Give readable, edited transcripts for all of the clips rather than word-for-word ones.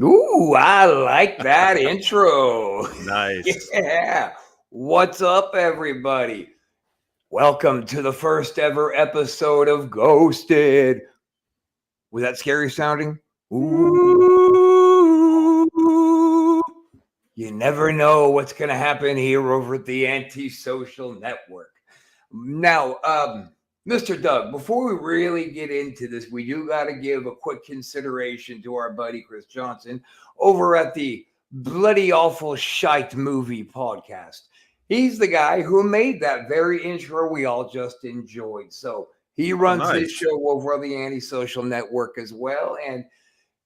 Ooh, I like that intro. Nice. Yeah. What's up, everybody? Welcome to the first ever episode of Ghosted. Was that scary sounding? Ooh. You never know what's going to happen here over at the Antisocial Network. Now, Mr. Doug, before we really get into this, we do got to give a quick consideration to our buddy Chris Johnson over at the Bloody Awful Shite Movie Podcast. He's the guy who made that very intro we all just enjoyed. So he runs this show over on the Antisocial Network as well. And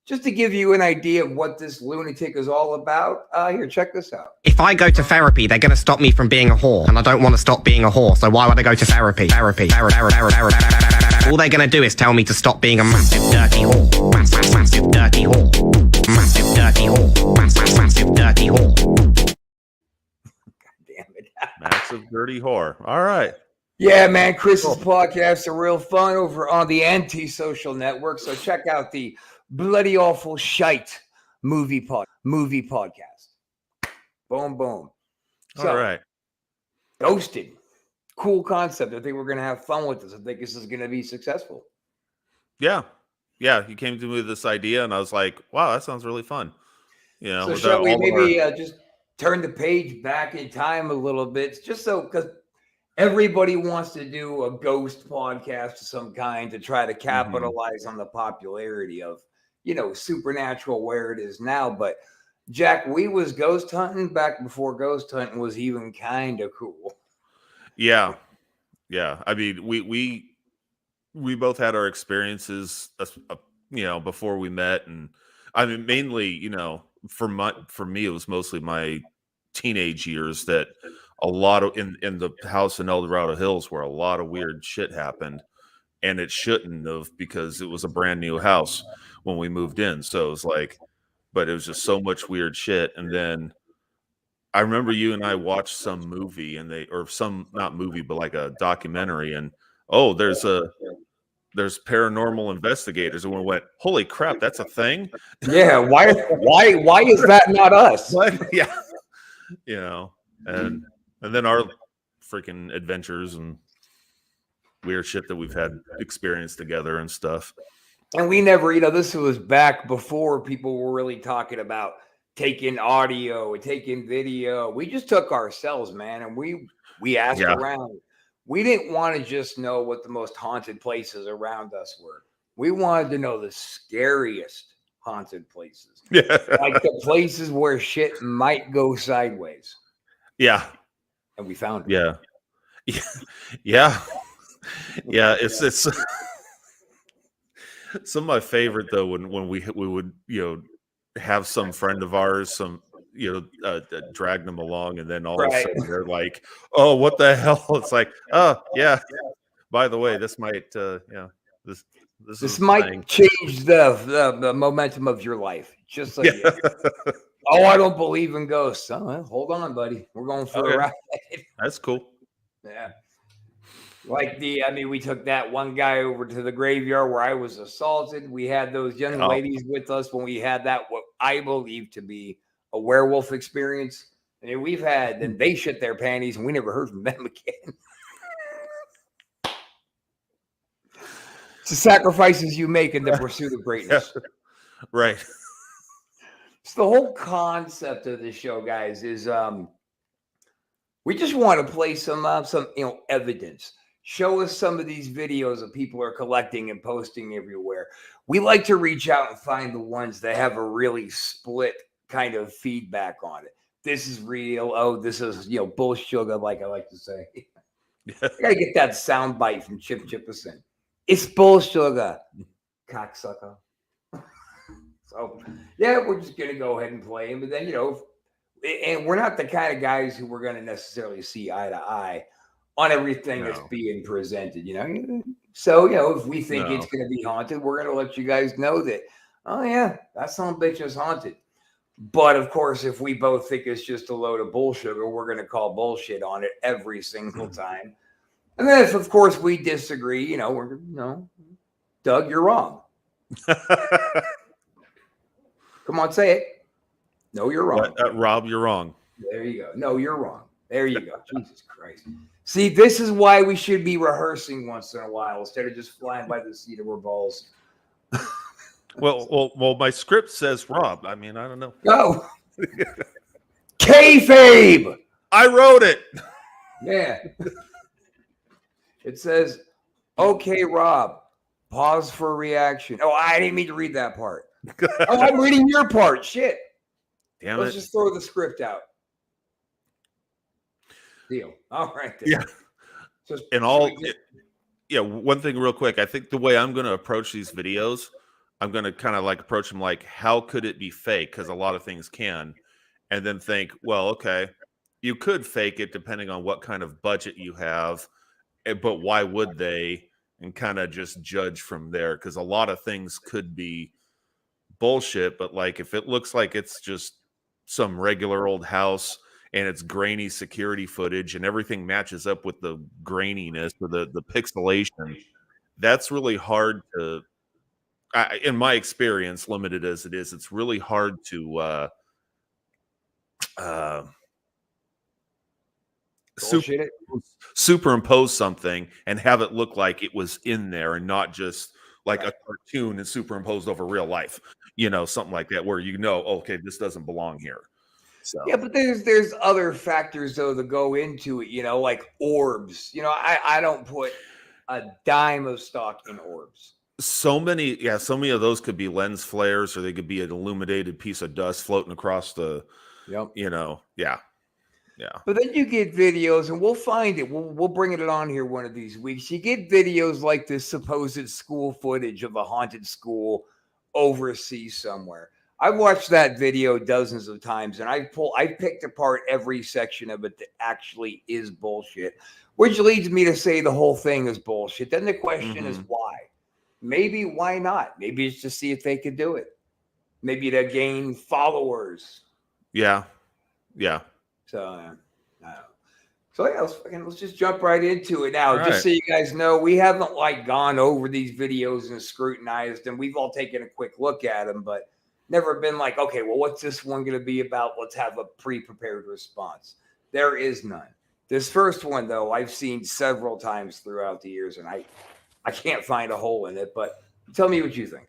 just to give you an idea of what this lunatic is all about, here, check this out. If I go to therapy, they're going to stop me from being a whore, and I don't want to stop being a whore, so why would I go to therapy? All they're going to do is tell me to stop being a massive dirty whore. Massive dirty whore. Massive dirty whore. Massive dirty whore. God damn it. Massive dirty whore. All right. Yeah, man, Chris's podcasts are real fun over on the Antisocial Network, so check out the Bloody Awful Shite movie podcast. Boom, boom. So, all right. Ghosted. Cool concept. I think we're going to have fun with this. I think this is going to be successful. Yeah. Yeah. You came to me with this idea, and I was like, wow, that sounds really fun. You know, so shall we maybe just turn the page back in time a little bit, just so, because everybody wants to do a ghost podcast of some kind to try to capitalize on the popularity of, you know, supernatural where it is now. But Jack, we was ghost hunting back before ghost hunting was even kind of cool. Yeah. Yeah. I mean, we both had our experiences, you know, before we met. And I mean, mainly, you know, for me, it was mostly my teenage years that a lot of in the house in El Dorado Hills where a lot of weird shit happened, and it shouldn't have because it was a brand new house when we moved in. So it was like, but it was just so much weird shit. And then I remember you and I watched some movie not movie, but like a documentary, and there's paranormal investigators, and we went, holy crap, that's a thing. Yeah. Why is that not us? Yeah. You know, and then our freaking adventures and weird shit that we've had experienced together and stuff. And we never, you know, this was back before people were really talking about taking audio, taking video. We just took ourselves, man, and we asked around. We didn't want to just know what the most haunted places around us were. We wanted to know the scariest haunted places. Yeah. Like the places where shit might go sideways. Yeah. And we found it. Yeah. Yeah. Yeah. It's some of my favorite though, when we would, you know, have some friend of ours, drag them along, and then all of a sudden they're like, oh, what the hell? It's like, oh yeah, by the way, this might this might change the momentum of your life. Just like oh, I don't believe in ghosts. Oh, well, hold on, buddy, we're going for a ride. That's cool. Yeah. Like we took that one guy over to the graveyard where I was assaulted. We had those young ladies with us when we had that, what I believe to be a werewolf experience. I mean, we've had, and they shit their panties and we never heard from them again. It's the sacrifices you make in the pursuit of greatness. Right. So the whole concept of this show, guys, is we just want to play some evidence. Show us some of these videos that people are collecting and posting everywhere. We like to reach out and find the ones that have a really split kind of feedback on it. This is real. Oh, this is, bullshit, like I like to say. I got to get that sound bite from Chip Chipperson. It's bullshit, cocksucker. So, yeah, we're just going to go ahead and play them. But then, and we're not the kind of guys who we're going to necessarily see eye to eye on everything that's No. being presented, you know. So, you know, if we think it's No. going to be haunted, we're going to let you guys know that, oh yeah, that son of a bitch is haunted. But of course, if we both think it's just a load of bullshit, we're going to call bullshit on it every single time. And then if, of course, we disagree, you know, we're Doug, you're wrong. Come on, say it. No, you're wrong. Rob, you're wrong. There you go. No, you're wrong. There you go. Jesus Christ. See, this is why we should be rehearsing once in a while instead of just flying by the seat of our balls. Well, my script says Rob. I mean, I don't know. Go. Kayfabe. I wrote it. Yeah. It says, okay, Rob, pause for reaction. Oh, I didn't mean to read that part. Oh, I'm reading your part. Shit. Damn Let's it. just throw the script out. Deal. All right. Then. Yeah. Just, And one thing real quick. I think the way I'm going to approach these videos, I'm going to kind of like approach them like, how could it be fake? Because a lot of things can. And then think, well, okay, you could fake it depending on what kind of budget you have. But why would they? And kind of just judge from there. Because a lot of things could be bullshit. But like if it looks like it's just some regular old house and it's grainy security footage and everything matches up with the graininess or the pixelation, that's really hard to, in my experience, limited as it is, it's really hard to superimpose something and have it look like it was in there and not just like a cartoon and superimposed over real life, you know, something like that where you know, okay, this doesn't belong here. So. Yeah, but there's other factors though that go into it, you know, like orbs. You know, I don't put a dime of stock in orbs. So many of those could be lens flares, or they could be an illuminated piece of dust floating across the, you know, yeah. But then you get videos, and we'll find it. We'll bring it on here one of these weeks. You get videos like this supposed school footage of a haunted school overseas somewhere. I've watched that video dozens of times, and I picked apart every section of it that actually is bullshit, which leads me to say the whole thing is bullshit. Then the question is why? Maybe why not? Maybe it's to see if they could do it. Maybe to gain followers. Yeah. So, So yeah, let's just jump right into it now. All just so you guys know, we haven't like gone over these videos and scrutinized them. We've all taken a quick look at them, but never been like, okay, well, what's this one going to be about? Let's have a pre-prepared response. There is none. This first one, though, I've seen several times throughout the years, and I can't find a hole in it, but tell me what you think.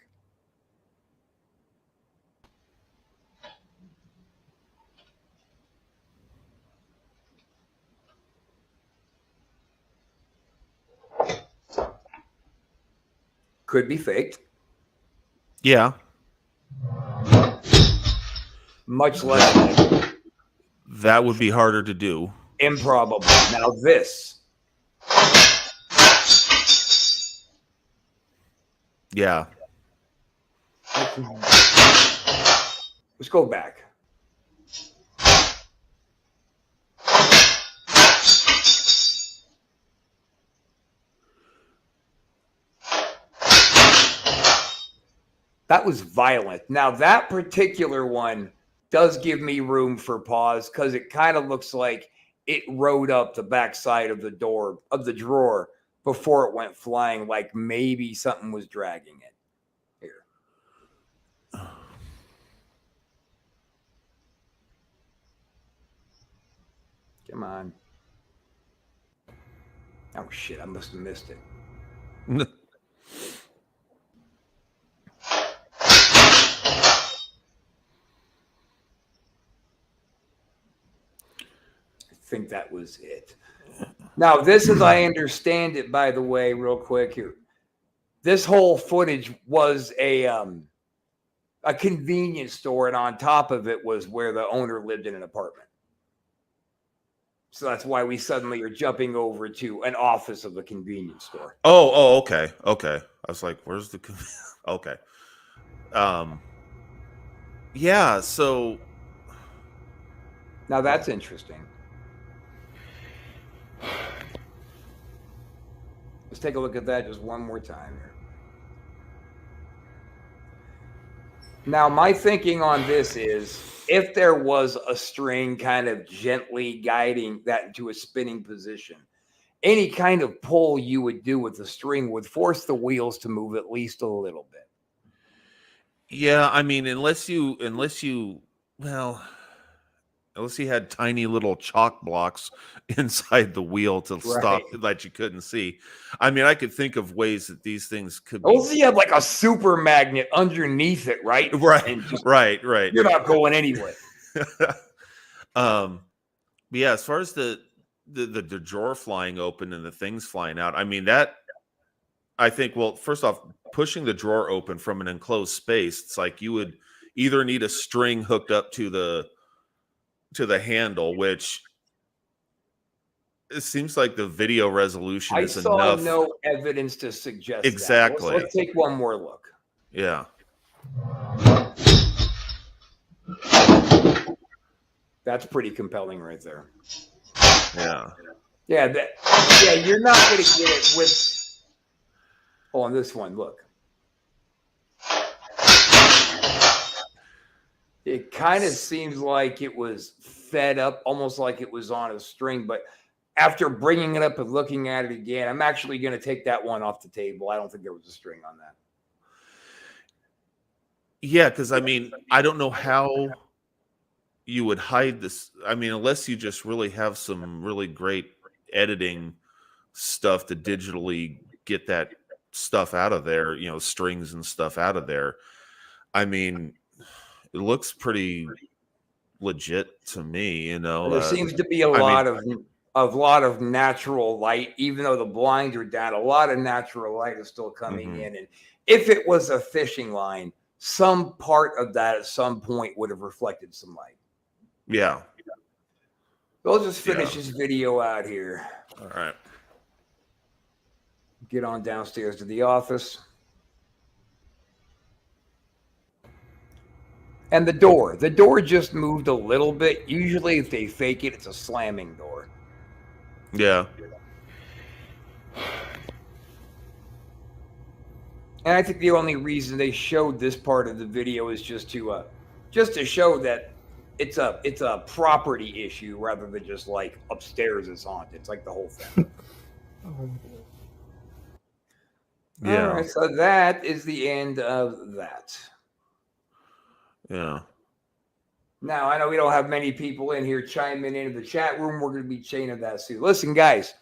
Could be faked. Yeah. Much less. That would be harder to do. Improbable. Now this. Yeah. Let's go back. That was violent. Now, that particular one does give me room for pause because it kind of looks like it rode up the backside of the door of the drawer before it went flying, like maybe something was dragging it. Here. Come on. Oh, shit. I must have missed it. I think that was it. Now, this, as I understand it, by the way, real quick here, this whole footage was a convenience store, and on top of it was where the owner lived in an apartment. So that's why we suddenly are jumping over to an office of a convenience store. Oh, okay. I was like, where's the okay. Yeah, so Now that's interesting. Let's take a look at that just one more time here. Now, my thinking on this is if there was a string kind of gently guiding that into a spinning position, any kind of pull you would do with the string would force the wheels to move at least a little bit. Yeah, I mean, unless you had tiny little chalk blocks inside the wheel to stop that you couldn't see. I mean, I could think of ways that these things could be. Also, you have like a super magnet underneath it, right? Right, And just, right. You're not going anywhere. But yeah, as far as the drawer flying open and the things flying out, I mean that. I think, well, first off, pushing the drawer open from an enclosed space, it's like you would either need a string hooked up to the handle, which it seems like the video resolution I is saw enough. no evidence to suggest Exactly. that. Let's take one more look. Yeah. That's pretty compelling right there. Yeah. Yeah, you're not going to get it with on this one. Look. It kind of seems like it was fed up, almost like it was on a string. But after bringing it up and looking at it again, I'm actually going to take that one off the table. I don't think there was a string on that. Yeah, because I mean, I don't know how you would hide this. I mean, unless you just really have some really great editing stuff to digitally get that stuff out of there, strings and stuff out of there. I mean, it looks pretty legit to me, There seems to be a lot of natural light, even though the blinds are down. A lot of natural light is still coming in, and if it was a fishing line, some part of that at some point would have reflected some light. Yeah. We'll just finish this video out here. All right. Get on downstairs to the office. And the door just moved a little bit. Usually if they fake it, it's a slamming door. Yeah. And I think the only reason they showed this part of the video is just to show that it's a property issue rather than just like upstairs is haunted. It's like the whole thing. Yeah. All right, so that is the end of that. Yeah. Now, I know we don't have many people in here chiming into the chat room. We're going to be chaining that soon. Listen, guys,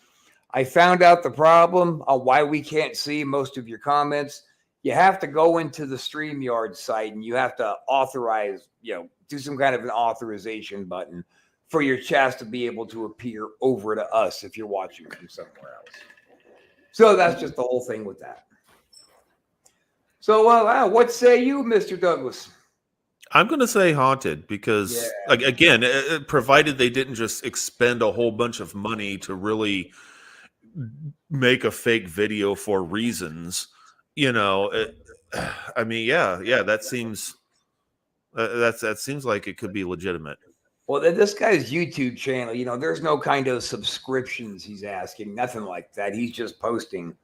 I found out the problem on why we can't see most of your comments. You have to go into the StreamYard site and you have to authorize, do some kind of an authorization button for your chats to be able to appear over to us if you're watching from somewhere else. So that's just the whole thing with that. So, what say you, Mr. Douglas? I'm going to say haunted because, again, provided they didn't just expend a whole bunch of money to really make a fake video for reasons, I mean, that seems that seems like it could be legitimate. Well, this guy's YouTube channel, there's no kind of subscriptions he's asking, nothing like that. He's just posting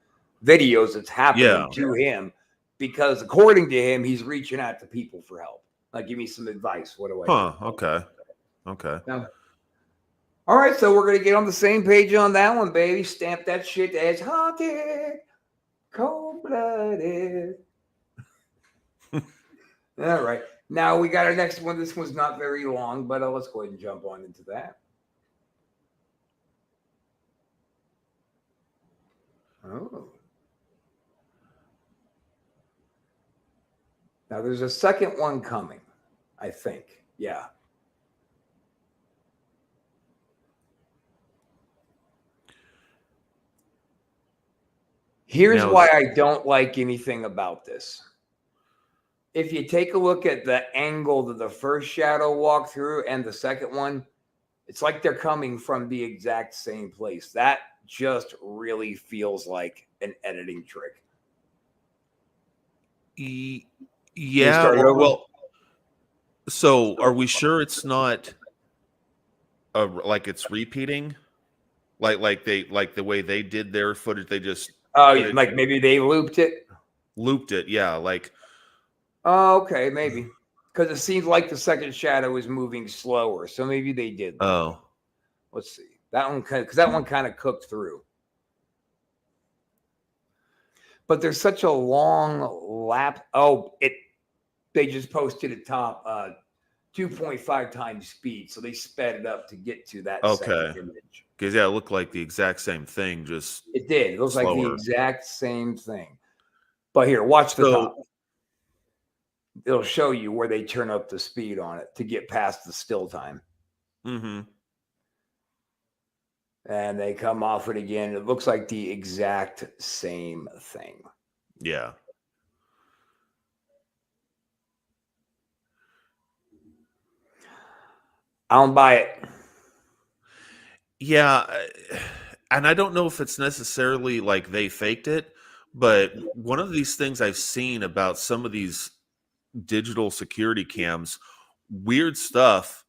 videos that's happening to him because, according to him, he's reaching out to people for help. Like, give me some advice. What do I do? Okay. Now, all right, so we're going to get on the same page on that one, baby. Stamp that shit as haunted, cold-blooded. All right. Now we got our next one. This one's not very long, but let's go ahead and jump on into that. Oh. Now there's a second one coming, I think. Yeah. Here's why I don't like anything about this. If you take a look at the angle that the first shadow walked through and the second one, it's like they're coming from the exact same place. That just really feels like an editing trick. Yeah. Well, so are we sure it's not like it's repeating, like the way they did their footage. They just Oh, put it, like maybe they looped it. looped it. Yeah, like Oh, okay, maybe because it seems like the second shadow is moving slower, so maybe they did. oh. Let's see that one because that one kind of cooked through. But there's such a long lap. Oh, they just posted it top 2.5 times speed, so they sped it up to get to that second Okay. image. Because yeah, it looked like the exact same thing, just It did. It looks like the slower. exact same thing. But here, watch the So- top. It'll show you where they turn up the speed on it to get past the still time. Mm-hmm. And they come off it again. It looks like the exact same thing. Yeah. I don't buy it. Yeah, and I don't know if it's necessarily like they faked it, but one of these things I've seen about some of these digital security cams, weird stuff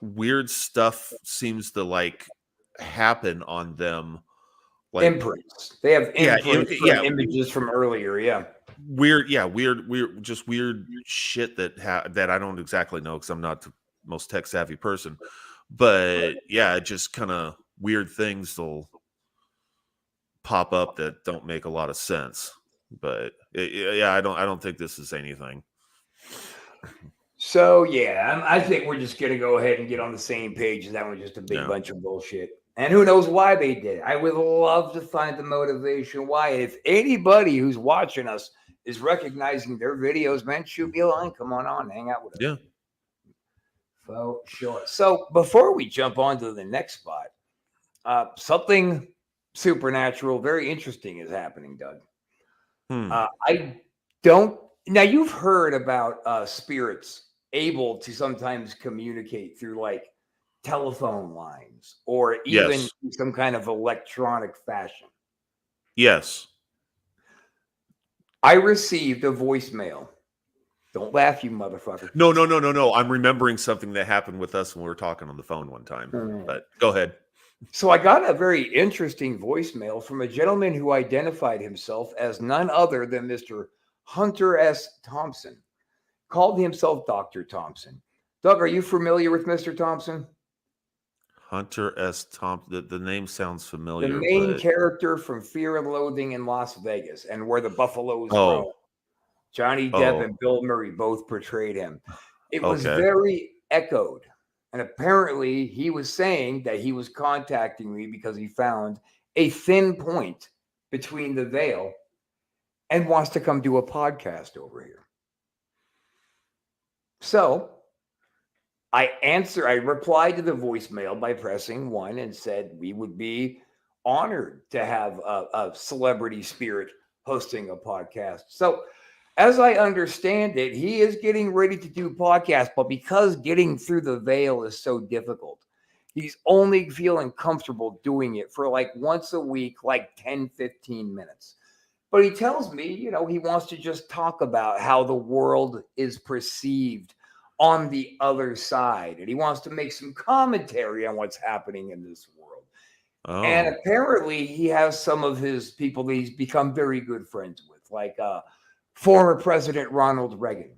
seems to like happen on them. Like Imprints. They have Yeah, imprints from yeah. images from earlier. Yeah. weird just weird shit that I don't exactly know because I'm not the most tech savvy person. But yeah, just kind of weird things will pop up that don't make a lot of sense. But yeah, I don't think this is anything. So yeah, I think we're just gonna go ahead and get on the same page, and that was just a big Yeah. bunch of bullshit. And who knows why they did it? I would love to find the motivation why. If anybody who's watching us is recognizing their videos, man, shoot me a line. Come on, hang out with us. Yeah. For sure. So before we jump on to the next spot, something supernatural, very interesting is happening, Doug. I don't. Now you've heard about spirits able to sometimes communicate through like telephone lines or even Yes. some kind of electronic fashion. Yes. I received a voicemail. Don't laugh, you motherfucker. No. I'm remembering something that happened with us when we were talking on the phone one time. But go ahead. So I got a very interesting voicemail from a gentleman who identified himself as none other than Mr. Hunter S. Thompson. Called himself Dr. Thompson. Doug, are you familiar with Mr. Thompson? Hunter S. Thompson. The name sounds The familiar. main but... character from Fear and Loathing in Las Vegas and Where the Buffaloes Oh. Roam. Johnny Depp Oh. and Bill Murray both portrayed him. It was Okay. very echoed. And apparently he was saying that he was contacting me because he found a thin point between the veil and wants to come do a podcast over here. So I replied to the voicemail by pressing 1 and said we would be honored to have a celebrity spirit hosting a podcast. So as I understand it, he is getting ready to do podcasts, but because getting through the veil is so difficult, he's only feeling comfortable doing it for like once a week, like 10, 15 minutes. But he tells me, he wants to just talk about how the world is perceived on the other side. And he wants to make some commentary on what's happening in this world. Oh. And apparently he has some of his people that he's become very good friends with, like former President Ronald Reagan,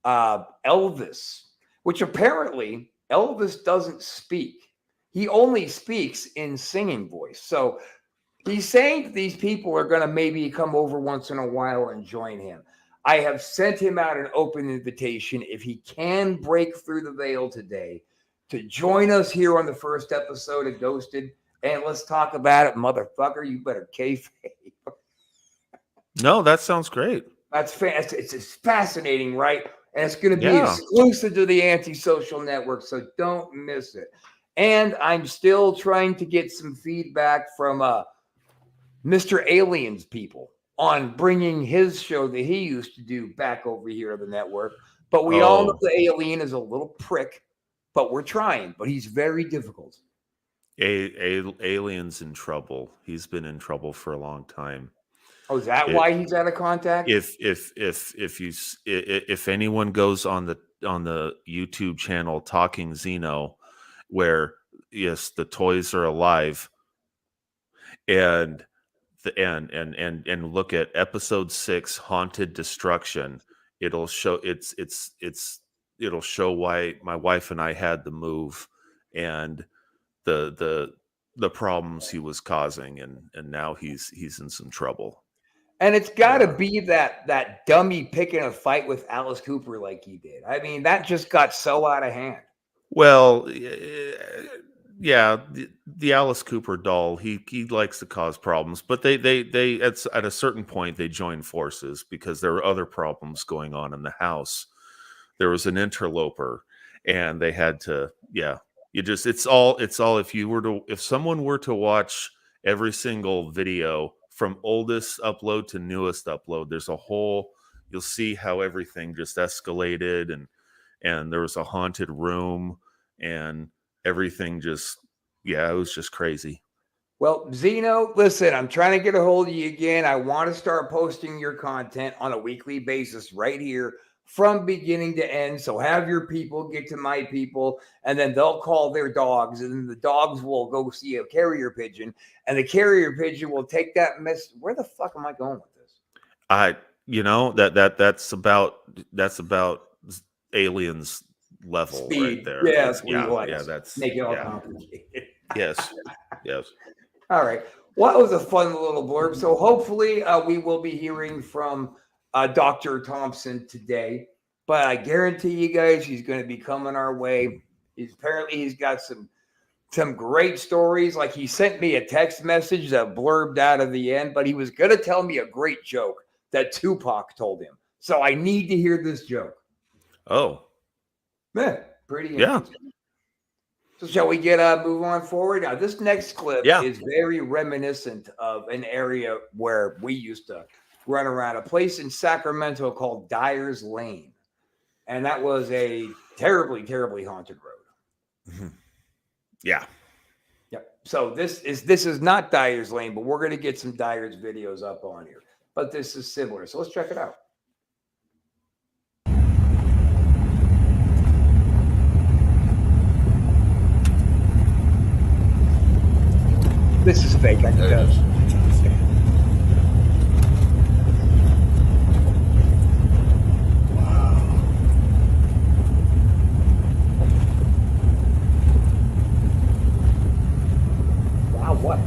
Elvis, which apparently Elvis doesn't speak. He only speaks in singing voice. So he's saying that these people are going to maybe come over once in a while and join him. I have sent him out an open invitation if he can break through the veil today to join us here on the first episode of Ghosted. And let's talk about it, motherfucker. You better kayfabe. No, that sounds great. That's it's fascinating, right? And it's going to be Yeah. exclusive to the Antisocial Network, so don't miss it. And I'm still trying to get some feedback from Mr. Aliens people on bringing his show that he used to do back over here to the network. But we all know the alien is a little prick, but we're trying. But he's very difficult. Alien's in trouble. He's been in trouble for a long time. Oh, is that why he's out of contact? If anyone goes on the YouTube channel Talking Xeno where yes, the toys are alive, and and look at episode 6, Haunted Destruction. It'll show it'll show why my wife and I had to move, and the problems he was causing, and now he's in some trouble. And it's got to Yeah. be that dummy picking a fight with Alice Cooper like he did. I mean, that just got so out of hand. Well, yeah, the Alice Cooper doll, he likes to cause problems, but they at a certain point they join forces because there were other problems going on in the house. There was an interloper, and they had to, yeah. You just it's all if someone were to watch every single video from oldest upload to newest upload, there's a whole, you'll see how everything just escalated, and there was a haunted room, and everything just, yeah, it was just crazy. Well, Zeno, listen, I'm trying to get a hold of you again. I want to start posting your content on a weekly basis right here from beginning to end. So have your people get to my people, and then they'll call their dogs, and then the dogs will go see a carrier pigeon, and the carrier pigeon will take that mess. Where the fuck am I going with this? That's about aliens level right Speed. there. Yeah, that's what he Yeah, likes. that's Make it all yeah. complicated. Yes. Yes. All right. Well, that was a fun little blurb. So hopefully we will be hearing from Dr. Thompson today. But I guarantee you guys he's going to be coming our way. He's got some great stories. Like he sent me a text message that blurbed out of the end, but he was going to tell me a great joke that Tupac told him. So I need to hear this joke. Oh. Man, pretty Yeah. interesting. So shall we move on forward? Now, this next clip is very reminiscent of an area where we used to run around, a place in Sacramento called Dyer's Lane. And that was a terribly, terribly haunted road. Mm-hmm. Yeah. Yep. So this is not Dyer's Lane, but we're going to get some Dyer's videos up on here. But this is similar. So let's check it out. This is fake, I can tell. Wow, what?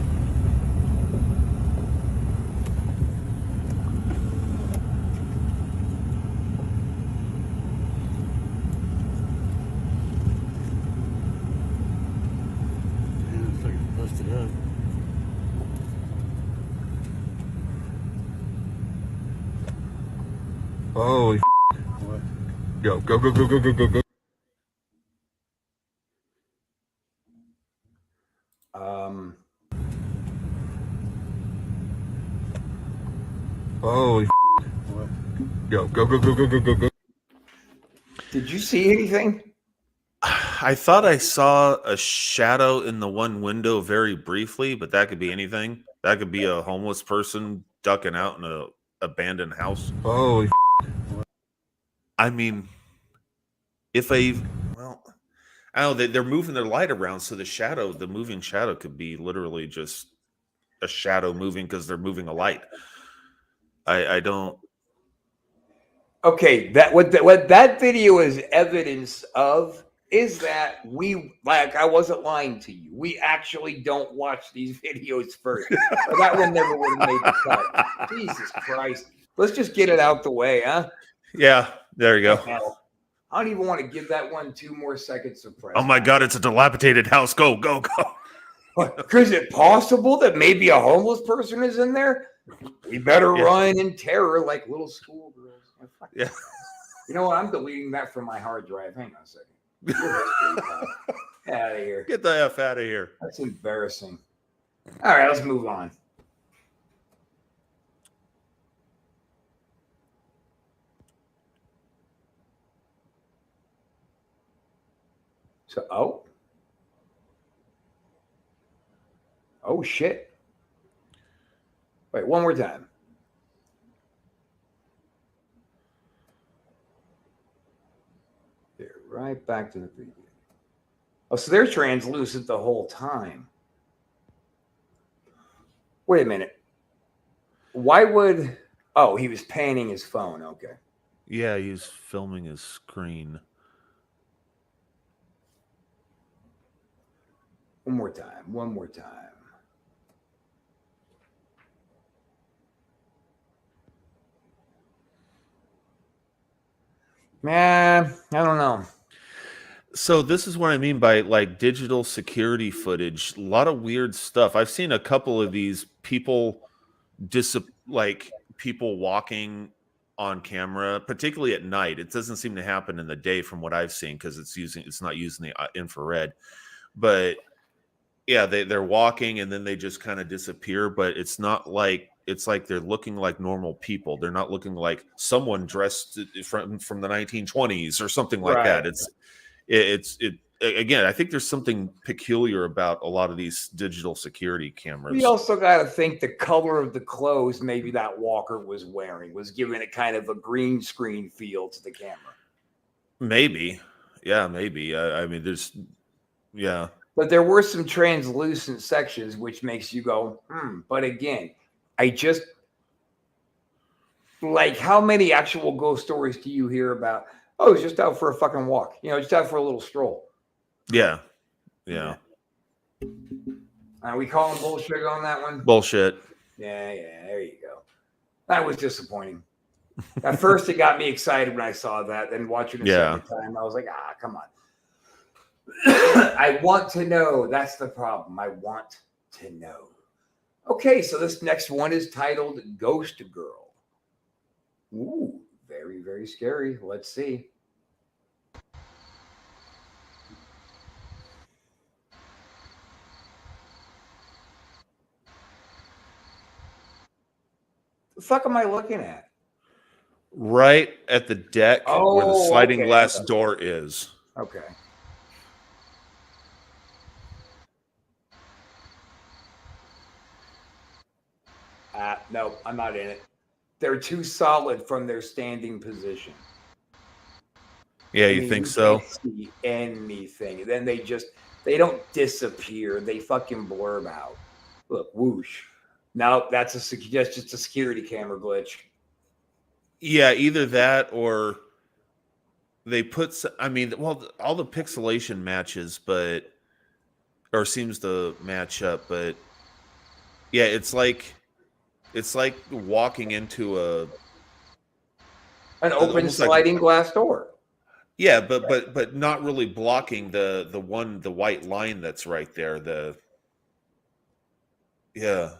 Looks like it's busted up. Holy What? go, go, go, go, go, go, go, go. Holy What? go, go, go, go, go, go, go, go. Did you see anything? I thought I saw a shadow in the one window very briefly, but that could be anything. That could be a homeless person ducking out in a abandoned house. Holy I mean, if I don't know, they're moving their light around, so the moving shadow could be literally just a shadow moving because they're moving a light. I don't. Okay, what that video is evidence of is that I wasn't lying to you. We actually don't watch these videos first. Or that one never would have made the cut. Jesus Christ. Let's just get it out the way, huh? Yeah, there you go. Hell, I don't even want to give that one 2 more seconds of press. Oh my God, it's a dilapidated house. Go, go, go. Is it possible that maybe a homeless person is in there? We better run in terror like little schoolgirls. Yeah. You know what? I'm deleting that from my hard drive. Hang on a second. Get out of here. Get the F out of here. That's embarrassing. All right, let's move on. So, oh shit. Wait, one more time. Right back to the beginning. Oh, so they're translucent the whole time. Wait a minute. Why would... Oh, he was panning his phone. Okay. Yeah, he's filming his screen. One more time. One more time. Man, I don't know. So this is what I mean by like digital security footage. A lot of weird stuff. I've seen a couple of these people like people walking on camera, particularly at night. It doesn't seem to happen in the day from what I've seen because it's not using the infrared. But yeah, they're walking and then they just kind of disappear, but it's not like it's like they're looking like normal people. They're not looking like someone dressed from the 1920s or something like that. Right. It's again, I think there's something peculiar about a lot of these digital security cameras. We also got to think the color of the clothes maybe that walker was wearing was giving it kind of a green screen feel to the camera. Maybe. Yeah, maybe. I mean, yeah. But there were some translucent sections, which makes you go, But again, I just... Like, how many actual ghost stories do you hear about? Oh, he's just out for a fucking walk. Just out for a little stroll. Yeah. Yeah. We calling bullshit on that one? Bullshit. Yeah, there you go. That was disappointing. At first, it got me excited when I saw that. Then watching it a second time, I was like, come on. I want to know. That's the problem. I want to know. Okay, so this next one is titled Ghost Girl. Ooh, very, very scary. Let's see. The fuck am I looking at? Right at the deck where the sliding okay. glass door is. Okay. No, I'm not in it. They're too solid from their standing position. Yeah, you think so? Can't see anything. Then they don't disappear. They fucking blurb out. Look, whoosh. No, that's just a security camera glitch. Yeah, either that or they put. I mean, well, all the pixelation matches, or seems to match up, but yeah, it's like walking into an open sliding glass door. Yeah, but not really blocking the white line that's right there. Yeah.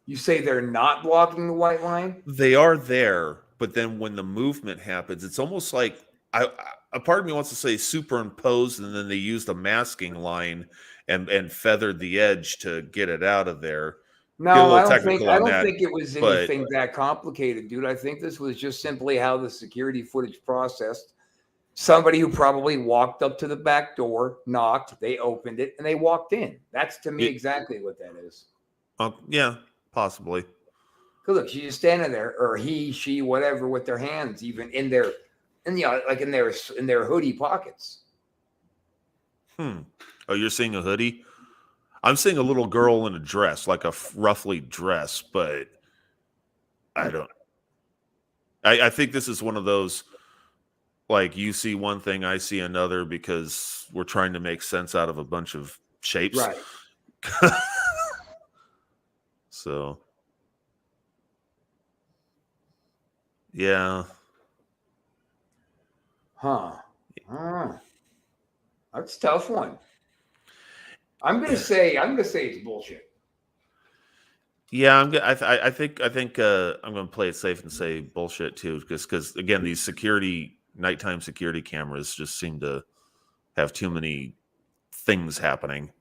You say they're not blocking the white line? They are there, but then when the movement happens, it's almost like a part of me wants to say superimposed, and then they used a masking line and feathered the edge to get it out of there. No, I don't think it was anything that complicated, dude. I think this was just simply how the security footage processed. Somebody who probably walked up to the back door, knocked, they opened it, and they walked in. That's to me exactly what that is. Yeah, possibly. Because look, she's just standing there, or he, she, whatever, with their hands even in their hoodie pockets. Oh, you're seeing a hoodie? I'm seeing a little girl in a dress, like a roughly dress, but I don't. I think this is one of those, like, you see one thing, I see another, because we're trying to make sense out of a bunch of shapes. Right. So, yeah. Huh. That's a tough one. I'm gonna say it's bullshit. Yeah, I think I'm gonna play it safe and say bullshit too, because again, these nighttime security cameras just seem to have too many things happening.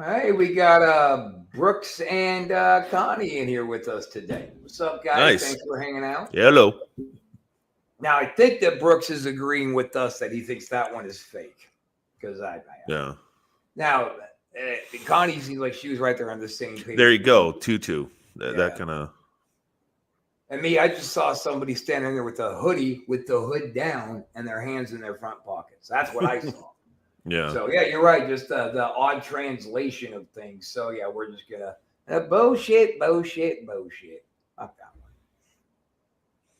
Hey, we got Brooks and Connie in here with us today. What's up, guys? Nice. Thanks for hanging out. Yeah, hello. Now, I think that Brooks is agreeing with us that he thinks that one is fake. Because yeah. Now, Connie seems like she was right there on the same page. There you go, 2-2. That kind of. And me, I just saw somebody standing there with a hoodie with the hood down and their hands in their front pockets. That's what I saw. Yeah. So yeah, you're right. Just the odd translation of things. So yeah, we're just gonna bullshit. Fuck that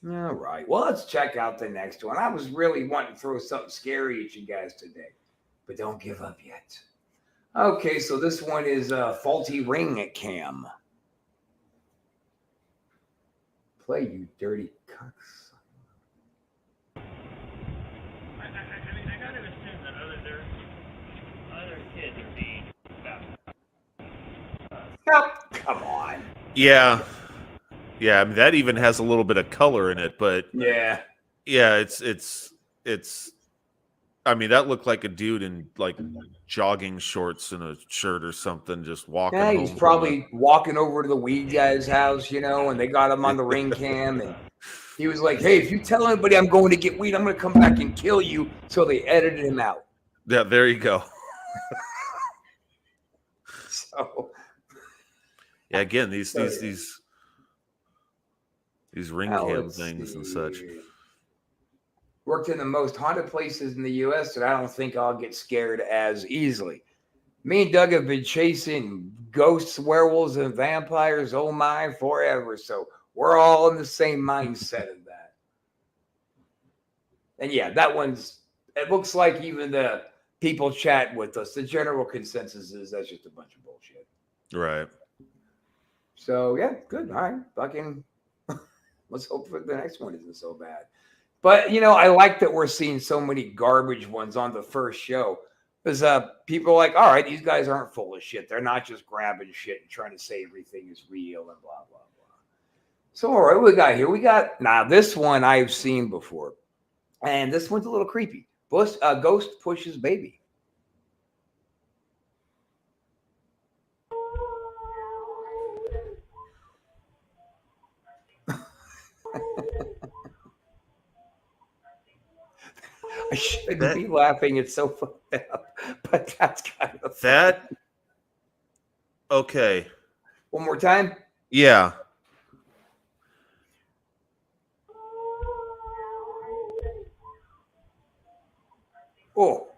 one. All right. Well, let's check out the next one. I was really wanting to throw something scary at you guys today, but don't give up yet. Okay, so this one is a faulty ring cam. Play, you dirty cucks. I mean, I gotta assume that other kids are being Oh, come on. Yeah. Yeah. I mean, that even has a little bit of color in it, but Yeah. yeah, it's. I mean, that looked like a dude in like jogging shorts and a shirt or something, just walking. Yeah, home he's from probably walking over to the weed guy's house, you know, and they got him on the ring cam. And he was like, hey, if you tell anybody I'm going to get weed, I'm going to come back and kill you. So they edited him out. Yeah, there you go. So, Yeah, again, these ring now cam let's things and see. such. Worked in the most haunted places in the U.S., and I don't think I'll get scared as easily. Me and Doug have been chasing ghosts, werewolves, and vampires, oh my, forever. So we're all in the same mindset of that. And yeah, that one's, it looks like even the people chat with us, the general consensus is that's just a bunch of bullshit. Right. So yeah, good. All right. Fucking let's hope for the next one isn't so bad. But you know, I like that we're seeing so many garbage ones on the first show. Because people are like, all right, these guys aren't full of shit. They're not just grabbing shit and trying to say everything is real and blah, blah, blah. So, all right, what we got here? We got, now this one I've seen before. And this one's a little creepy. Ghost pushes baby. I shouldn't be laughing. It's so fucked up. But that's kind of That. Okay. One more time. Yeah. Oh,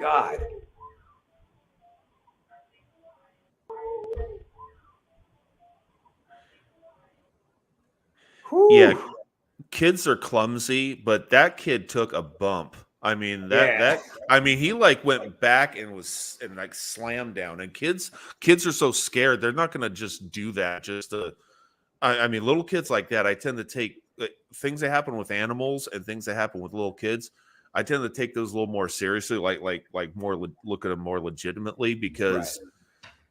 God. Yeah. Whew. Kids are clumsy, but that kid took a bump. I mean, he like went back and was and like slammed down. And kids are so scared, they're not gonna just do that just to I mean, little kids like that, I tend to take things that happen with animals and things that happen with little kids. I tend to take those a little more seriously, like more look at them more legitimately because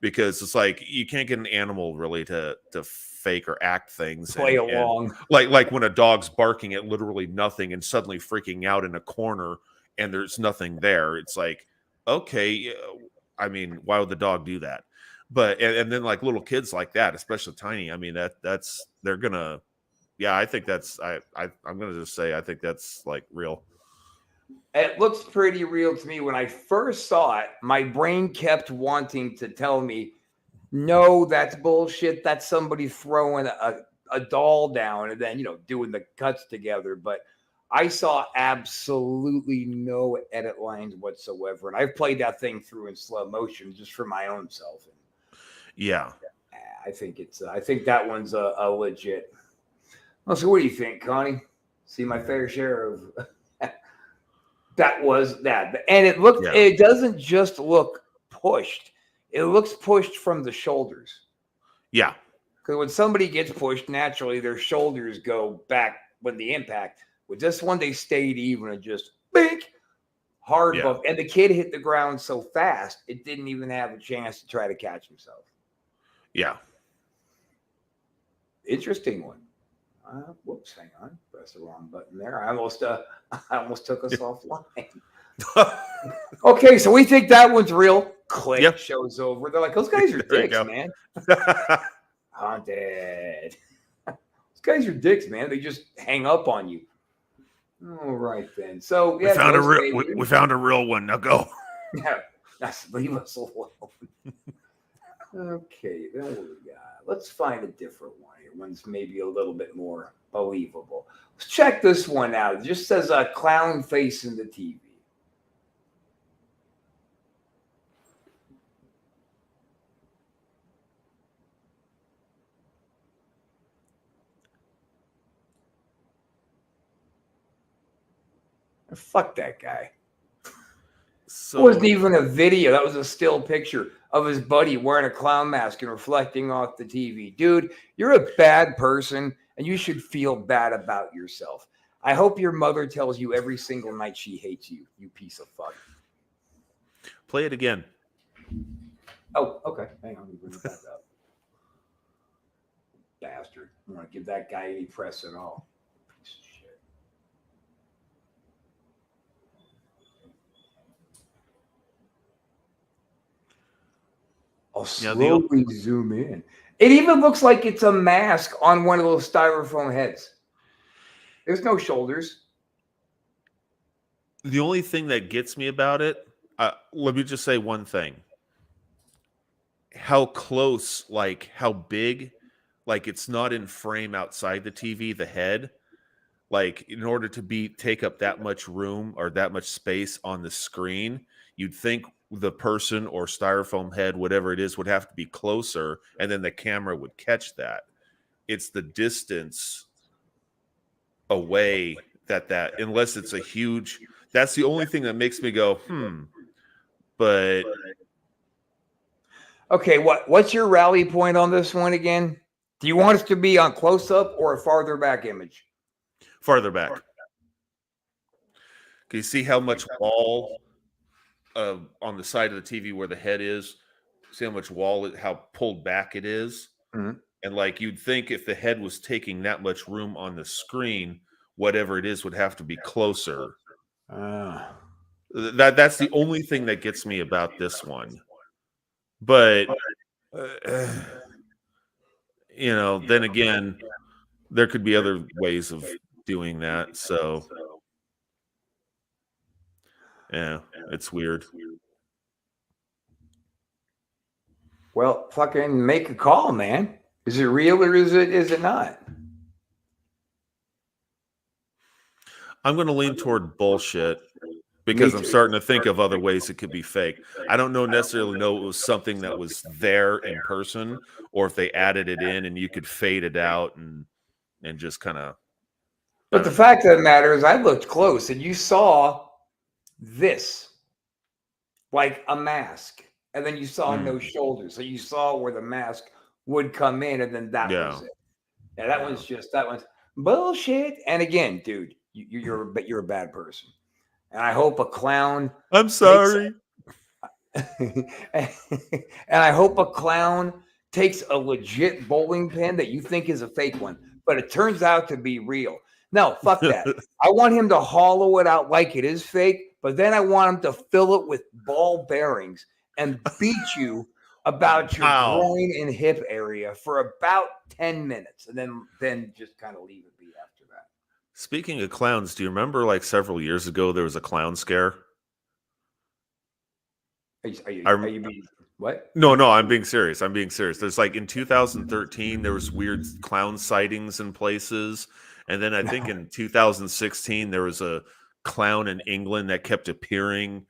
it's like you can't get an animal really to fake or act things. Play along. Like when a dog's barking at literally nothing and suddenly freaking out in a corner and there's nothing there. It's like, okay, I mean, why would the dog do that? But and then like little kids like that, especially tiny. I mean, that's they're gonna. Yeah, I think that's I'm gonna just say I think that's like real. It looks pretty real to me. When I first saw it, my brain kept wanting to tell me, no, that's bullshit. That's somebody throwing a doll down and then, doing the cuts together. But I saw absolutely no edit lines whatsoever. And I've played that thing through in slow motion just for my own self. Yeah. I think I think that one's a legit. Well, so what do you think, Connie? See my fair share of that was that. And it doesn't just look pushed. It looks pushed from the shoulders. Yeah. Because when somebody gets pushed, naturally their shoulders go back when the impact. With this one, they stayed even and just big, hard bump. And the kid hit the ground so fast, it didn't even have a chance to try to catch himself. Yeah. Interesting one. Whoops, hang on. Press the wrong button there. I almost took us offline. Okay, so we think that one's real. Click. Yep. Shows over. They're like, those guys are There you dicks, go. man. Haunted. Those guys are dicks, man. They just hang up on you. All right then. So yeah, we found a real one. Now go. Yeah, leave us alone. Okay, then what we got? Let's find a different one here. one's maybe a little bit more believable. Let's check this one out. It just says a clown face in the TV. Fuck that guy. So It wasn't even a video. That was a still picture of his buddy wearing a clown mask and reflecting off the TV. Dude, you're a bad person and you should feel bad about yourself. I hope your mother tells you every single night she hates you, you piece of fuck. play it again. Oh, okay. Hang on. Let me bring it back up. Bastard. I don't want to give that guy any press at all. Piece of shit. I'll Yeah, the- slowly zoom in. It even looks like it's a mask on one of those styrofoam heads. There's no shoulders. The only thing that gets me about it, let me just say one thing. How close, like how big, like it's not in frame outside the TV, the head. Like in order to take up that much room or that much space on the screen, you'd think the person or styrofoam head, whatever it is, would have to be closer, and then the camera would catch that. It's the distance away that unless it's a huge, that's the only thing that makes me go, but Okay, what's your rally point on this one again? Do you want us to be on close up or a farther back image? farther back. Can you see how much wall on the side of the TV where the head is? See how much wall, how pulled back it is? Mhm. And like you'd think if the head was taking that much room on the screen, whatever it is would have to be closer. That's the only thing that gets me about this one. But then again, there could be other ways of doing that. So yeah, it's weird. Well, fucking make a call, man. Is it real or is it not? I'm going to lean toward bullshit because I'm starting to think of other ways it could be fake. I don't necessarily know it was something that was there in person or if they added it in and you could fade it out and just kind of. But the fact of the matter is I looked close and you saw this like a mask. And then you saw no shoulders. So you saw where the mask would come in and then that was it. Yeah, that one's bullshit. And again, dude, you're a bad person. And I hope a clown. I'm sorry. And I hope a clown takes a legit bowling pin that you think is a fake one, but it turns out to be real. No, fuck that. I want him to hollow it out like it is fake, but then I want him to fill it with ball bearings and beat you about your groin and hip area for about 10 minutes and then just kind of leave it be after that. Speaking of clowns, do you remember like several years ago there was a clown scare? Are you being what? No, I'm being serious. There's like in 2013 there was weird clown sightings in places, and then I think in 2016 there was a clown in England that kept appearing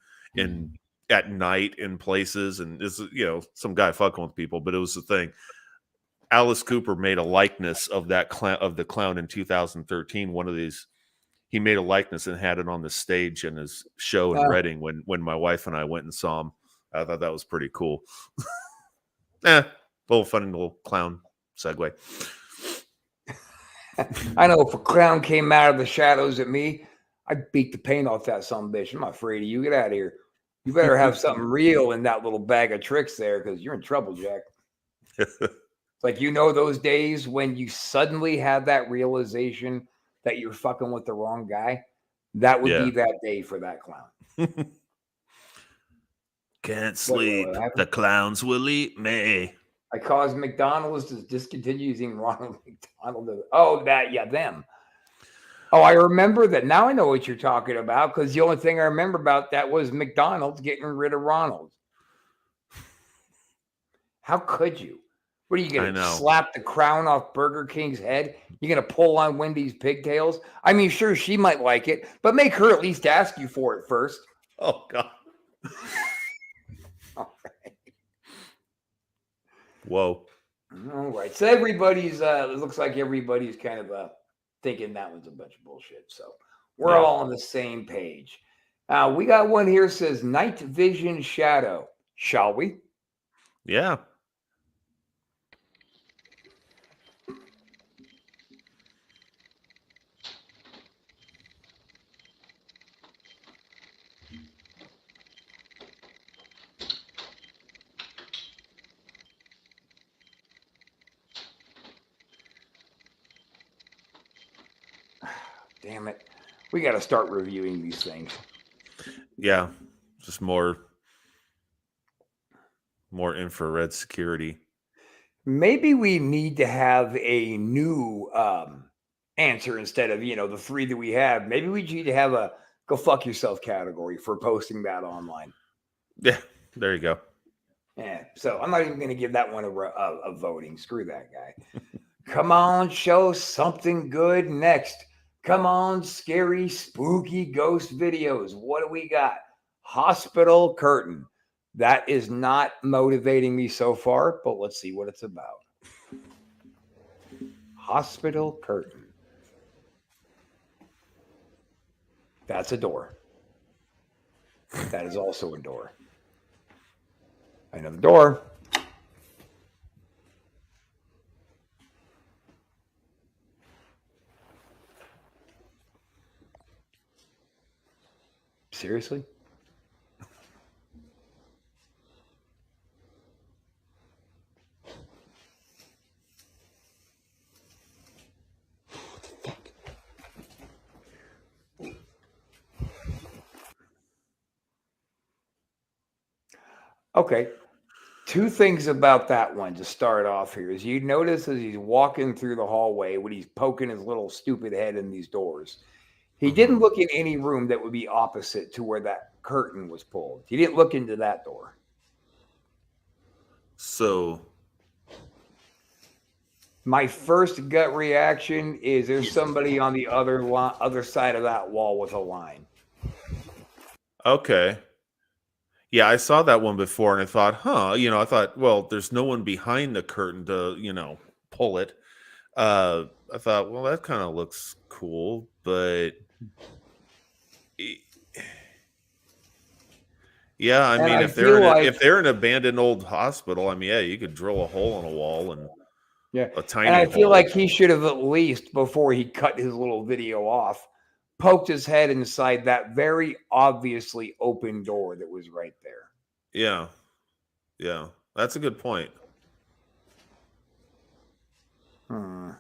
at night in places, and this is some guy fucking with people, but it was the thing. Alice Cooper made a likeness of that clown, of the clown in 2013. One of these, he made a likeness and had it on the stage in his show in Reading when my wife and I went and saw him. I thought that was pretty cool. Little funny little clown segue. I know if a clown came out of the shadows at me, I'd beat the paint off that son of a bitch. I'm not afraid of you. Get out of here. You better have something real in that little bag of tricks there because you're in trouble, Jack. It's like, those days when you suddenly have that realization that you're fucking with the wrong guy, that would be that day for that clown. Can't sleep. The clowns will eat me. I caused McDonald's to discontinue using Ronald McDonald. Oh, them. Oh, I remember that. Now I know what you're talking about because the only thing I remember about that was McDonald's getting rid of Ronald. How could you? What are you I going to know. slap the crown off Burger King's head? You're going to pull on Wendy's pigtails? I mean, sure, she might like it, but make her at least ask you for it first. Oh God. All right. Whoa. All right. So everybody's it looks like everybody's kind of thinking that one's a bunch of bullshit. So we're Yeah. all on the same page. We got one here says night vision shadow. Shall we? Yeah. Damn it. We got to start reviewing these things. Yeah. Just more infrared security. Maybe we need to have a new answer instead of, the three that we have. Maybe we need to have a go fuck yourself category for posting that online. Yeah. There you go. Yeah. So I'm not even going to give that one a voting. Screw that guy. Come on, show something good next. Come on, scary, spooky ghost videos. What do we got? Hospital curtain. That is not motivating me so far, but let's see what it's about. Hospital curtain. That's a door. That is also a door. Another door. Seriously? Okay. Two things about that one to start off here is you notice as he's walking through the hallway when he's poking his little stupid head in these doors, he didn't look in any room that would be opposite to where that curtain was pulled. He didn't look into that door. So My first gut reaction is there's somebody on the other side of that wall with a line. okay. Yeah, I saw that one before and I thought, I thought, well, there's no one behind the curtain to, pull it. I thought, well, that kind of looks cool, but yeah, I And mean, I if feel like if they're an abandoned old hospital, I mean, yeah, you could drill a hole in a wall and yeah, a tiny and I feel hole. like he should have at least before he cut his little video off, poked his head inside that very obviously open door that was right there. Yeah, yeah, that's a good point. Hmm.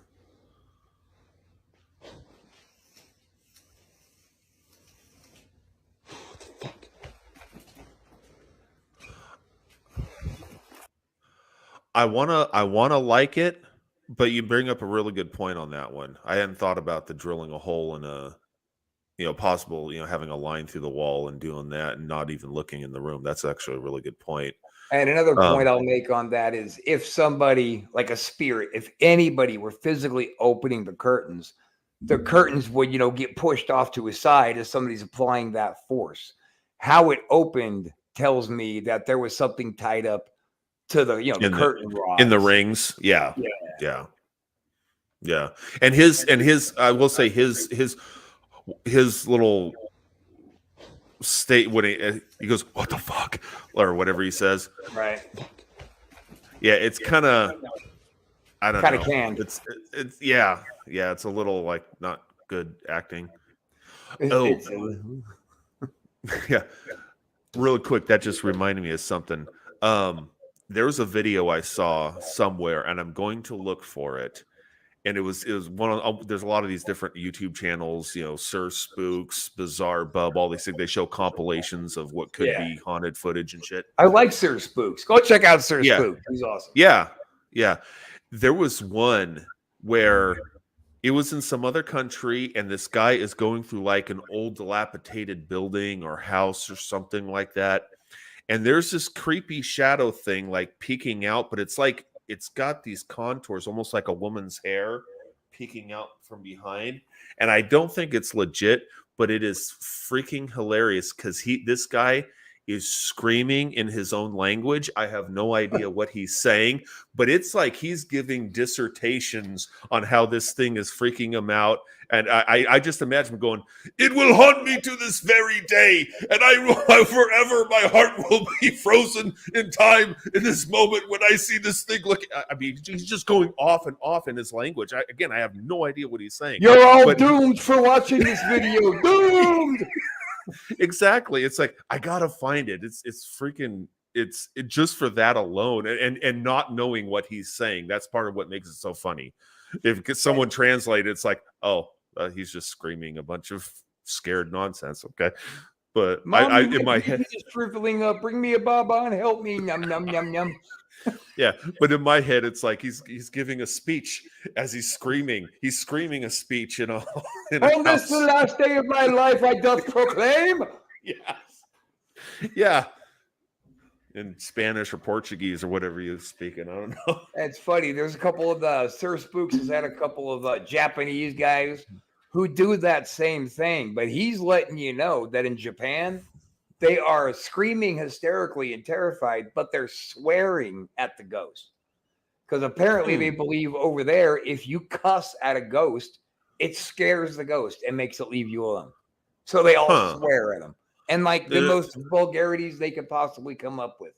I wanna like it, but you bring up a really good point on that one. I hadn't thought about the drilling a hole in a possible, having a line through the wall and doing that and not even looking in the room. That's actually a really good point. And another Um, point I'll make on that is if somebody like a spirit, if anybody were physically opening the curtains would, get pushed off to his side as somebody's applying that force. How it opened tells me that there was something tied up to the, in the curtain rods. in the rings. Yeah. Yeah. Yeah. Yeah. And his I will say his little state when he goes, "What the fuck?" or whatever he says. Right. Yeah, it's kind of I don't Kinda know. canned. It's yeah, it's a little like not good acting. Oh. Yeah. Real quick, that just reminded me of something. There was a video I saw somewhere, and I'm going to look for it. And it was one of there's a lot of these different YouTube channels, Sir Spooks, Bizarre Bub, all these things. They show compilations of what could be haunted footage and shit. I like Sir Spooks. Go check out Sir Yeah. Spook. He's awesome. Yeah. Yeah. There was one where it was in some other country, and this guy is going through like an old dilapidated building or house or something like that. And there's this creepy shadow thing like peeking out, but it's like it's got these contours, almost like a woman's hair peeking out from behind. And I don't think it's legit, but it is freaking hilarious because this guy is screaming in his own language. I have no idea what he's saying, but it's like he's giving dissertations on how this thing is freaking him out. And I just imagine him going, "It will haunt me to this very day, and forever, my heart will be frozen in time in this moment when I see this thing." Look, I mean, he's just going off and off in his language. I have no idea what he's saying. You're all But- doomed for watching this video. Doomed. Exactly. It's like, I gotta find it. It's freaking. It's just for that alone, and not knowing what he's saying. That's part of what makes it so funny. If someone translate, it's like, oh, he's just screaming a bunch of scared nonsense. Okay, but I in my head, just shriveling up. Bring me a baba and help me. Num num num num. yeah. But in my head, it's like he's giving a speech as he's screaming. He's screaming a speech in a On this the house. last day of my life, I doth proclaim. Yeah, yeah. In Spanish or Portuguese or whatever you're speaking, I don't know. That's funny. There's a couple of Sir Spooks has had a couple of Japanese guys who do that same thing, but he's letting you know that in Japan they are screaming hysterically and terrified, but they're swearing at the ghost because apparently they believe over there if you cuss at a ghost, it scares the ghost and makes it leave you alone. So they all swear at them. And like the most vulgarities they could possibly come up with,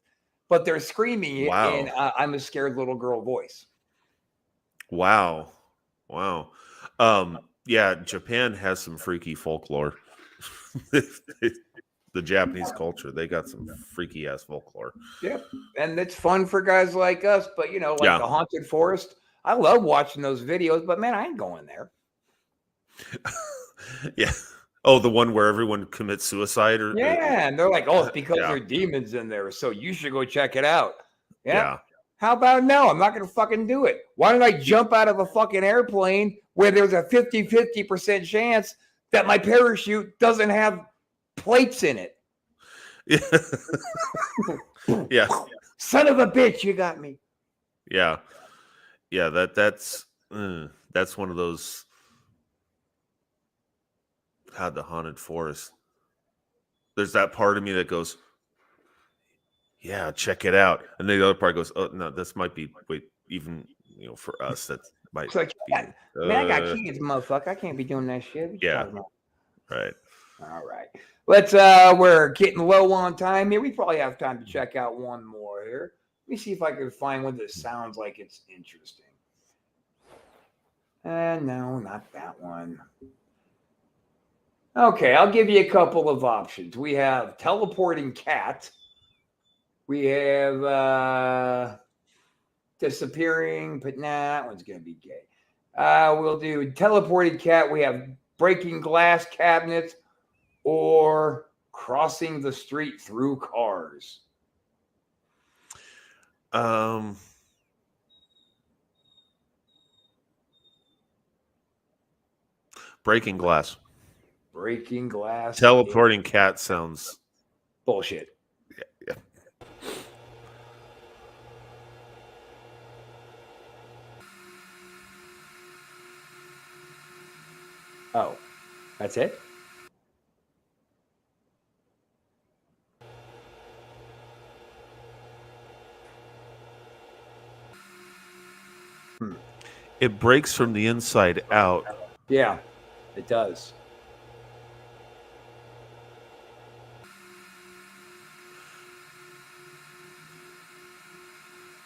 but they're screaming it in "I'm a scared little girl" voice. Wow. Yeah, Japan has some freaky folklore. The Japanese culture, they got some freaky ass folklore. Yep, and it's fun for guys like us. But you know, like Yeah. the Haunted Forest, I love watching those videos. But man, I ain't going there. Yeah. Oh, the one where everyone commits suicide, or Yeah, and they're like, "Oh, it's because Yeah. there are demons in there, so you should go check it out." Yeah. Yeah. How about no? I'm not going to fucking do it. Why don't I jump out of a fucking airplane where there's a 50% chance that my parachute doesn't have plates in it? Yeah. Yeah. Son of a bitch, you got me. Yeah. Yeah. That's one of those. God, the Haunted Forest. There's that part of me that goes, yeah, check it out. And then the other part goes, oh no, this might be even for us that might It's like, be, man, I got kids, motherfucker. I can't be doing that shit. What you Yeah. talking about? right. All right. Let's we're getting low on time here. We probably have time to check out one more here. Let me see if I can find one that sounds like it's interesting. No, not that one. Okay, I'll give you a couple of options. We have teleporting cat. We have disappearing, but nah, that one's gonna be gay. We'll do teleporting cat. We have breaking glass cabinets or crossing the street through cars. Breaking glass. Breaking glass. Teleporting cat sounds. Bullshit. Yeah. Oh, that's it? It breaks from the inside out. Yeah, it does.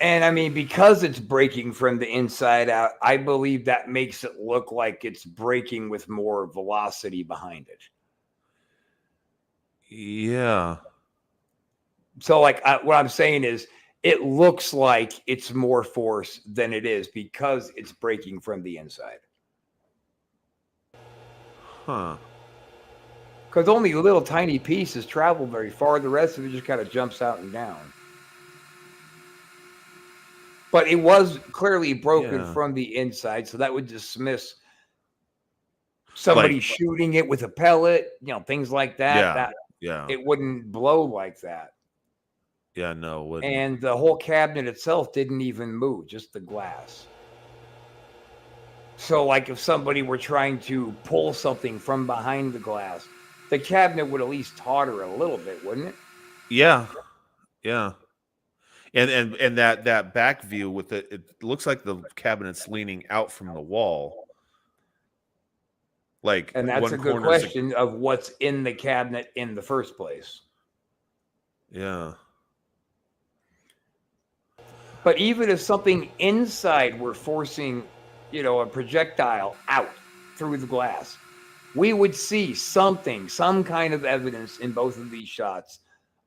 And I mean, because it's breaking from the inside out, I believe that makes it look like it's breaking with more velocity behind it. Yeah. So, like, what I'm saying is, it looks like it's more force than it is because it's breaking from the inside. Huh. Because only little tiny pieces travel very far. The rest of it just kind of jumps out and down. But it was clearly broken Yeah. from the inside, so that would dismiss somebody Like- shooting it with a pellet, things like that. Yeah. That Yeah. it wouldn't blow like that. Yeah, no, it wouldn't. And the whole cabinet itself didn't even move, just the glass. So, like, if somebody were trying to pull something from behind the glass, the cabinet would at least totter a little bit, wouldn't it? Yeah, yeah. And that back view with it looks like the cabinet's leaning out from the wall. Like And that's one a good corner's question of what's in the cabinet in the first place. yeah. But even if something inside were forcing, a projectile out through the glass, we would see something, some kind of evidence in both of these shots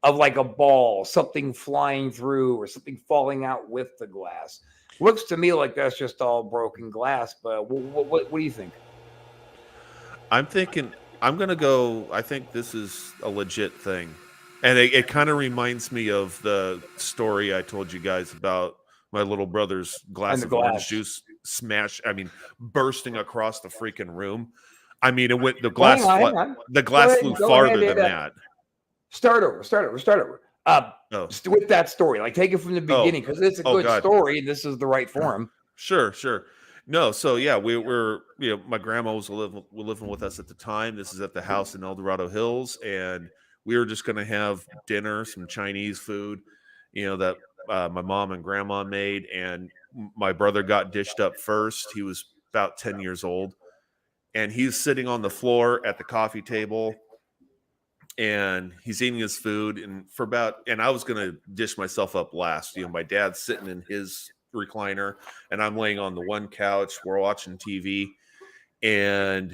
of like a ball, something flying through or something falling out with the glass. Looks to me like that's just all broken glass, but what do you think? I'm thinking I'm gonna go. I think this is a legit thing, and it kind of reminds me of the story I told you guys about my little brother's glass the of orange glass. juice bursting across the freaking room. I mean, it went the glass. Hang on. The glass ahead, flew go farther ahead than and, that. Start over. Oh, With that story, like take it from the beginning because it's a good God. story. This is the right forum. Sure. No, so yeah, we were, my grandma was living with us at the time. This is at the house in El Dorado Hills, and we were just going to have dinner, some Chinese food, that my mom and grandma made, and my brother got dished up first. He was about 10 years old, and he's sitting on the floor at the coffee table, and he's eating his food, and I was going to dish myself up last. My dad's sitting in his recliner and I'm laying on the one couch. We're watching TV, and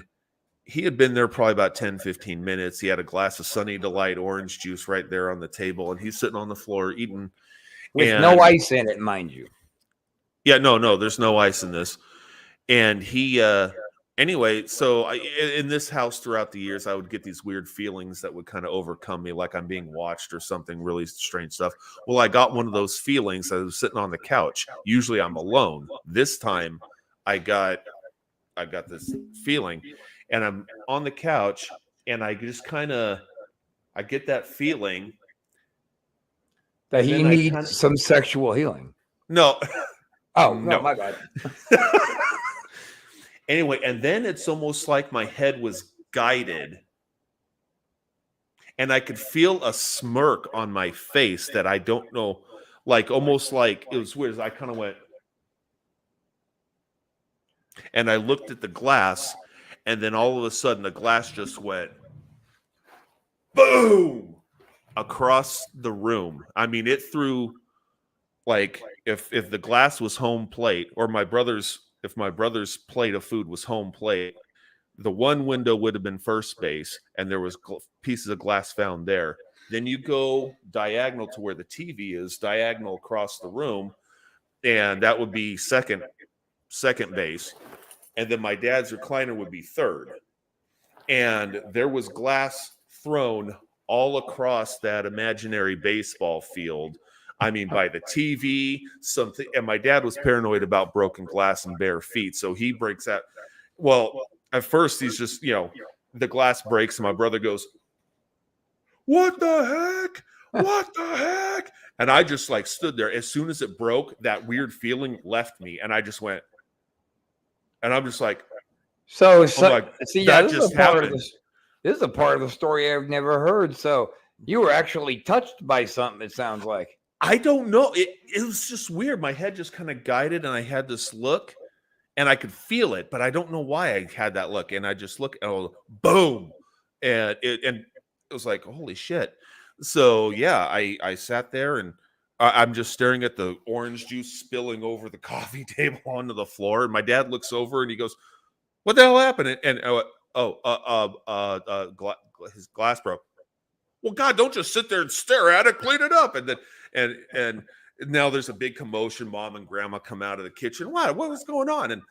he had been there probably about 10-15 minutes. He had a glass of Sunny Delight orange juice right there on the table, and he's sitting on the floor eating With no ice in it, mind you. Yeah, no, there's no ice in this. And he anyway, so in this house throughout the years, I would get these weird feelings that would kind of overcome me, like I'm being watched or something really strange stuff. Well, I got one of those feelings. I was sitting on the couch. Usually I'm alone. This time I got this feeling, and I'm on the couch, and I just I get that feeling That And he then I needs kinda- some sexual healing. No. Oh, No. no, my bad. Anyway, and then it's almost like my head was guided, and I could feel a smirk on my face that I don't know, like almost like it was weird. I kind of went, and I looked at the glass, and then all of a sudden the glass just went boom across the room. I mean, it threw, like, if the glass was home plate, or if my brother's plate of food was home plate, the one window would have been first base, and there was pieces of glass found there. Then you go diagonal to where the TV is, diagonal across the room, and that would be second base. And then my dad's recliner would be third. And there was glass thrown all across that imaginary baseball field. I mean, by the TV, something. And my dad was paranoid about broken glass and bare feet. So he breaks out. Well, at first he's just, the glass breaks, and my brother goes, "What the heck? What the heck?" And I just like stood there. As soon as it broke, that weird feeling left me. And I just went, and I'm just like, So, like, see, that this just is a part of happened. this is a part of the story I've never heard. So you were actually touched by something, it sounds like. I don't know. It was just weird. My head just kind of guided, and I had this look, and I could feel it, but I don't know why I had that look. And I just looked, and boom, and it was like, holy shit. So yeah, I sat there, and I'm just staring at the orange juice spilling over the coffee table onto the floor. And my dad looks over, and he goes, "What the hell happened?" And his glass broke. Well, God, don't just sit there and stare at it. Clean it up. And then and now there's a big commotion. Mom and grandma come out of the kitchen. What was going on?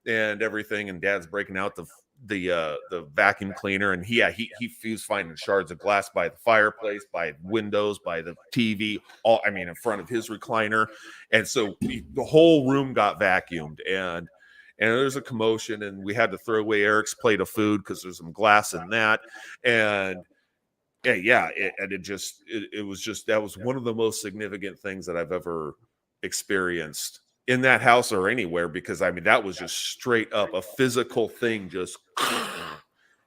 And everything. And Dad's breaking out the vacuum cleaner. And he was finding shards of glass by the fireplace, by windows, by the TV, in front of his recliner. And so the whole room got vacuumed. And there's a commotion, and we had to throw away Eric's plate of food because there's some glass in that. And it was just that was one of the most significant things that I've ever experienced in that house or anywhere, because I mean that was just straight up a physical thing, just.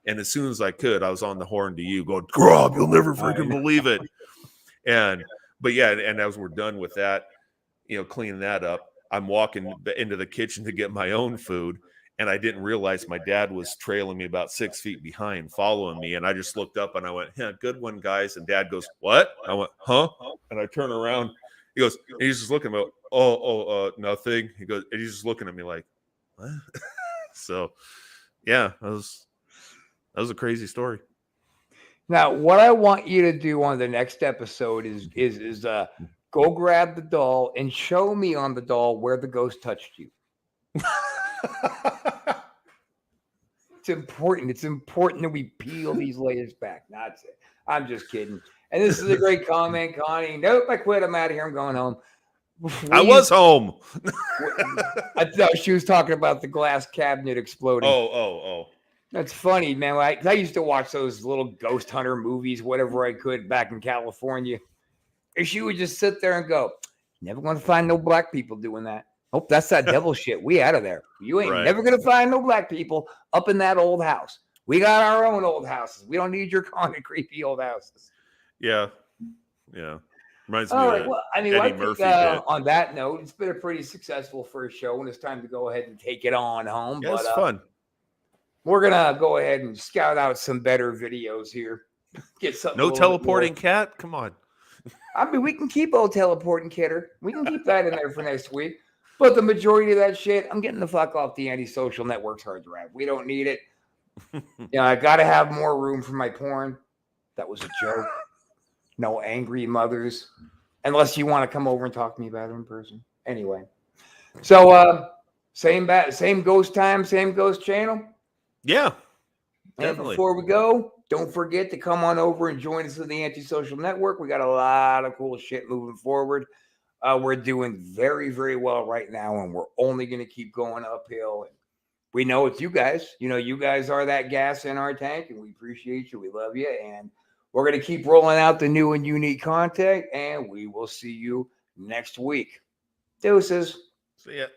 And as soon as I could, I was on the horn to you, going, "Grob, you'll never freaking believe it." But as we're done with that, cleaning that up, I'm walking into the kitchen to get my own food. And I didn't realize my dad was trailing me about 6 feet behind, following me. And I just looked up and I went, "Yeah, good one, guys." And Dad goes, "What?" I went, "Huh?" And I turn around. He goes, and he's just looking at me, nothing. He goes, and he's just looking at me like, "What?" So, yeah, that was a crazy story. Now, what I want you to do on the next episode is go grab the doll and show me on the doll where the ghost touched you. It's important. It's important that we peel these layers back. That's it. I'm just kidding. And this is a great comment, Connie. Nope, I quit. I'm out of here. I'm going home. I was home. I thought she was talking about the glass cabinet exploding. Oh. That's funny, man. I used to watch those little ghost hunter movies, whatever I could back in California. And she would just sit there and go, "Never going to find no black people doing that. Oh, that's that devil shit. We out of there. You ain't never going to find no black people up in that old house. We got our own old houses. We don't need your kind of creepy old houses." Yeah. Reminds me All of right. Well, I mean, Eddie I think, Murphy bit. on that note, it's been a pretty successful first show, and it's time to go ahead and take it on home. Yeah, but it's fun. we're gonna go ahead and scout out some better videos here. Get something. No teleporting cat? Come on. I mean, we can keep old teleporting kidder. We can keep that in there for next week. But the majority of that shit, I'm getting the fuck off the anti-social networks hard drive. We don't need it. I got to have more room for my porn. That was a joke. No angry mothers. Unless you want to come over and talk to me about it in person. Anyway. So, same ghost time, same ghost channel. Yeah. And Definitely. before we go, don't forget to come on over and join us in the Antisocial Network. We got a lot of cool shit moving forward. We're doing very, very well right now, and we're only going to keep going uphill. And we know it's you guys. You guys are that gas in our tank, and we appreciate you. We love you, and we're going to keep rolling out the new and unique content, and we will see you next week. Deuces. See ya.